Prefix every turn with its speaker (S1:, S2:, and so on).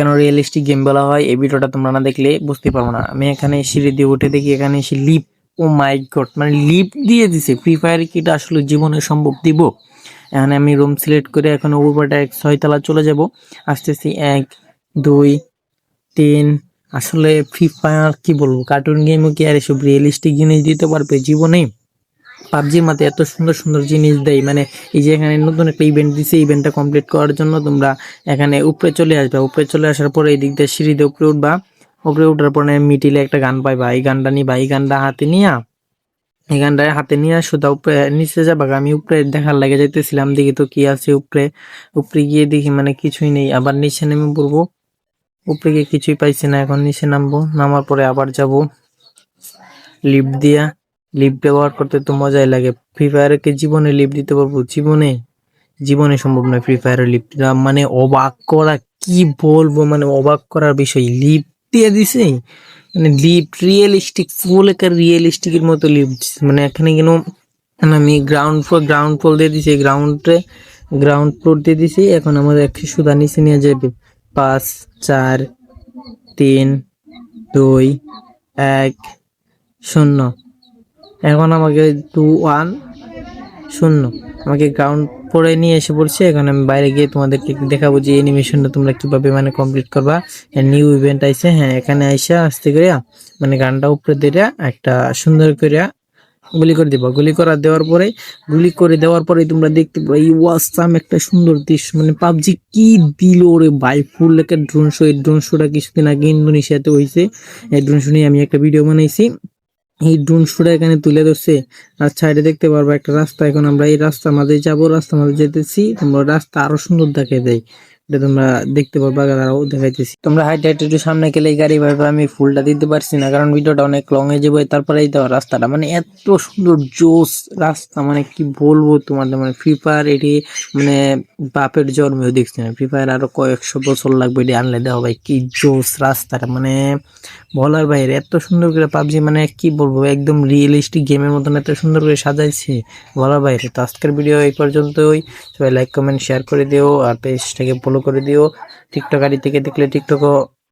S1: কেন realistic game বলা হয় এই ভিডিওটা তোমরা না দেখলে বুঝতে পারবো না। আমি এখানে সিঁড়ি দিয়ে উঠে দেখি এখানে এসে লিপ, ও মাই গড, মানে লিপ দিয়ে দিছে। ফ্রি ফায়ার কি এটা আসলে জীবনে সম্ভব দিব? এখানে আমি রুম সিলেক্ট করে এখন উপরটা 6 তলা চলে যাব, আসতেছি 1 2 3। আসলে ফ্রি ফায়ার কি বলবো, কার্টুন গেমও কি আর এসব রিয়েলিস্টিক জিনিস দিতে পারবে জীবনে? পাবজির মধ্যে এত সুন্দর সুন্দর জিনিস দেয়, মানে এই যে এখানে নতুন একটা ইভেন্ট দিছে, ইভেন্টটা কমপ্লিট করার জন্য তোমরা এখানে উপরে চলে আসবে। উপরে চলে আসার পরে এই দিক দিয়ে সিঁড়ি দিয়ে উপরে উঠবা। উপরে উঠার পরে মিডিলে একটা গান পাইবা, এই গানটা নিবা। এই গানটা হাতে নিয়া, এই গানটা হাতে নিয়ে সোজা উপরে নিচে যাবা। আমি উপরে দেখার লাগে যাইতেছিলাম, দেখি তো কি আছে উপরে। উপরে গিয়ে দেখি মানে কিছুই নেই, আবার নিচে নেমে পড়বো। উপরে গিয়ে কিছুই পাইছি না, এখন নিচে নামবো। নামার পরে আবার যাব লিফট দিয়া। লিফট ব্যবহার করতে তো মজাই লাগে। ফ্রি ফায়ারে কি জীবনে লিফট দিতে পারবো? জীবনে জীবনে সম্ভব নয় ফ্রি ফায়ারের লিফট দেওয়া, মানে অবাক করা, কি বলবো, মানে অবাক করার বিষয়। লিফট দিয়ে দিছে, মানে লিফট রিয়েলিস্টিক, ফুল একটা রিয়েলিস্টিকের মতো লিফট। মানে এখানে কেন আমি গ্রাউন্ড ফ্লোর দিয়ে দিছি, গ্রাউন্ড ফ্লোর দিয়ে দিছি। এখন আমাদের একশো সুদা নিচে নিয়ে যাবে। 5 4 3 2 1 0। এখন আমাকে 2 1 0 আমাকে গ্রাউন্ড ফ্লোরে নিয়ে এসে পড়ছে। এখন আমি বাইরে গিয়ে তোমাদেরকে দেখাবো যে অ্যানিমেশনটা তোমরা কিভাবে মানে কমপ্লিট করবা। নিউ ইভেন্ট আইছে, হ্যাঁ এখানে আইসা আস্তে করে মানে গানটা উপরে দিয়ে একটা সুন্দর করে গুলি করে দিবা। গুলি করে দেওয়ার পরে তোমরা দেখতে পাবে এই ওয়াসাম একটা সুন্দর দৃশ্য। মানে পাবজি কি দিল রে ভাই, ফুল একটা ড্রোন শো। এই ড্রোন শোটা কিছুদিন আগে ইন্দোনেশিয়াতে হয়েছে। এই ড্রোন শো নিয়ে আমি একটা ভিডিও বানাইছি। এই ড্রোন শোটা এখানে তুলে ধরছে। আর সাইডে দেখতে পারবো একটা রাস্তা। এখন আমরা এই রাস্তার মাঝে যাবো, রাস্তার মাঝে যেতেছি। তোমরা রাস্তা আরো সুন্দর দেখে দেয়, এটা তোমরা দেখতে পারবা, আরো দেখাইতেছি। তোমরা হাইট একটু সামনে গেলে গাড়ি ভাবে আমি ফুলটা দিতে পারছি না, কারণ ভিডিওটা অনেক লং হয়ে যাবে। তারপরে এই তো রাস্তাটা, মানে এত সুন্দর জোস রাস্তা, মানে কি বলবো তোমাদের। মানে ফ্রি ফায়ার এটি মানে বাপের জন্মেও দেখছি না। ফ্রি ফায়ার আরো কয়েকশো বছর লাগবে এটি আনলে দেওয়া ভাই। কি জোস রাস্তাটা, মানে বলার বাইরে। এত সুন্দর করে পাবজি, মানে কি বলবো, একদম রিয়েলিস্টিক গেমের মতন এত সুন্দর করে সাজাইছে, বলার বাইরে। তো আজকের ভিডিও এই পর্যন্তই। সবাই লাইক কমেন্ট শেয়ার করে দিও, আর পেজটাকে ফলো করে দিও। টিকটক আইডি থেকে দেখলে টিকটকও